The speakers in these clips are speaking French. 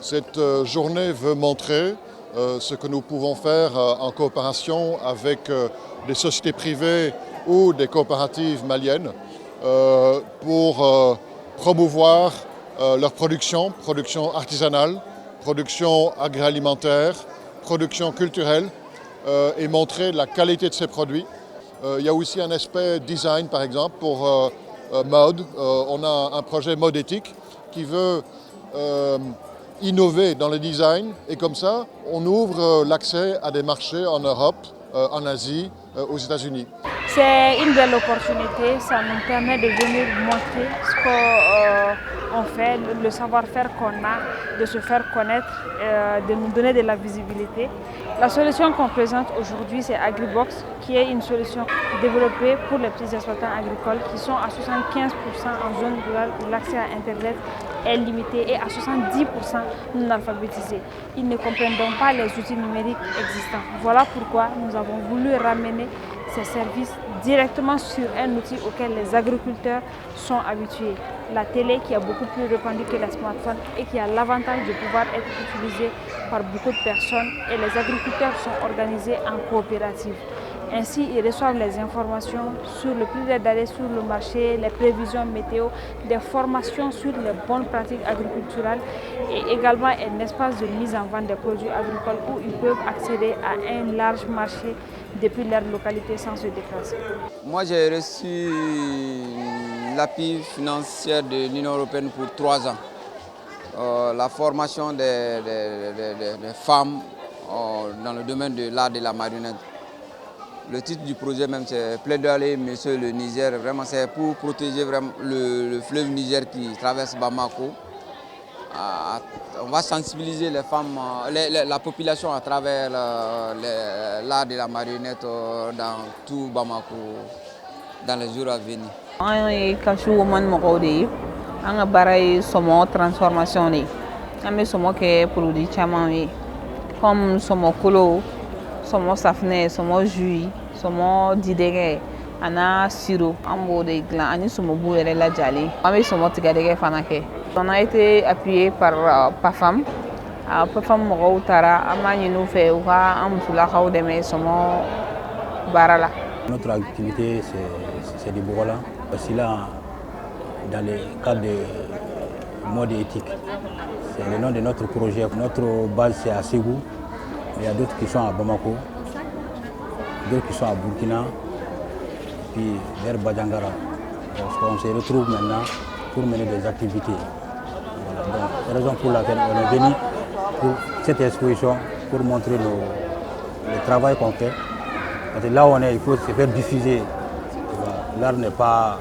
Cette journée veut montrer ce que nous pouvons faire en coopération avec des sociétés privées ou des coopératives maliennes pour promouvoir leur production artisanale, production agroalimentaire, production culturelle et montrer la qualité de ces produits. Il y a aussi un aspect design par exemple pour mode. On a un projet mode éthique qui veut innover dans le design et comme ça on ouvre l'accès à des marchés en Europe, en Asie, aux États-Unis. C'est une belle opportunité, ça nous permet de venir montrer ce qu'on fait, le savoir-faire qu'on a, de se faire connaître, de nous donner de la visibilité. La solution qu'on présente aujourd'hui, c'est AgriBox, qui est une solution développée pour les petits exploitants agricoles qui sont à 75% en zone rurale où l'accès à Internet est limité et à 70% non alphabétisés. Ils ne comprennent donc pas les outils numériques existants. Voilà pourquoi nous avons voulu ramener ces services directement sur un outil auquel les agriculteurs sont habitués. La télé qui est beaucoup plus répandue que les smartphones et qui a l'avantage de pouvoir être utilisée par beaucoup de personnes et les agriculteurs sont organisés en coopérative. Ainsi, ils reçoivent les informations sur le prix des denrées sur le marché, les prévisions météo, des formations sur les bonnes pratiques agriculturales et également un espace de mise en vente des produits agricoles où ils peuvent accéder à un large marché depuis leur localité sans se déplacer. Moi, j'ai reçu l'appui financier de l'Union européenne pour 3 ans. La formation des femmes dans le domaine de l'art de la marionnette. Le titre du projet même c'est Plaidoyer Monsieur le Niger. Vraiment c'est pour protéger vraiment le fleuve Niger qui traverse Bamako. On va sensibiliser les femmes, la population à travers l'art de la marionnette dans tout Bamako dans les jours à venir. On est Kashu Woman Mogodi, on a barré somo transformation ni, on est somo que produit chamami, comme somo kolo. Somo safne, somo jus, somo didege, ana sirop, ambo de gland, ani somo bouere la jali. Ami somo tigadege fanake. On a été appuyé par PAFAM. PAFAM mogo tara, amani nous fait ouha, amsula kaudeme somo barala. Notre activité c'est du Bourgola. Aussi là, dans le cadre de mode éthique. C'est le nom de notre projet. Notre base c'est à Ségou. Il y a d'autres qui sont à Bamako, d'autres qui sont à Burkina, puis vers Badjangara. On se retrouve maintenant pour mener des activités. Voilà. Donc, c'est la raison pour laquelle on est venu pour cette exposition, pour montrer le travail qu'on fait. Parce que là où on est, il faut se faire diffuser. L'art n'est pas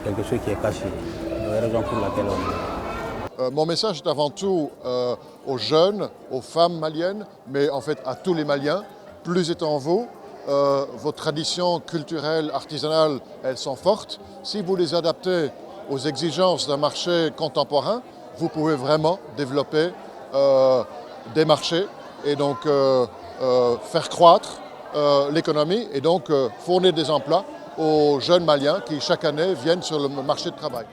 quelque chose qui est caché. C'est la raison pour laquelle on est là. Mon message est avant tout aux jeunes, aux femmes maliennes, mais en fait à tous les Maliens. Plus étant vous, vos traditions culturelles, artisanales, elles sont fortes. Si vous les adaptez aux exigences d'un marché contemporain, vous pouvez vraiment développer des marchés et donc faire croître l'économie et donc fournir des emplois aux jeunes Maliens qui chaque année viennent sur le marché du travail.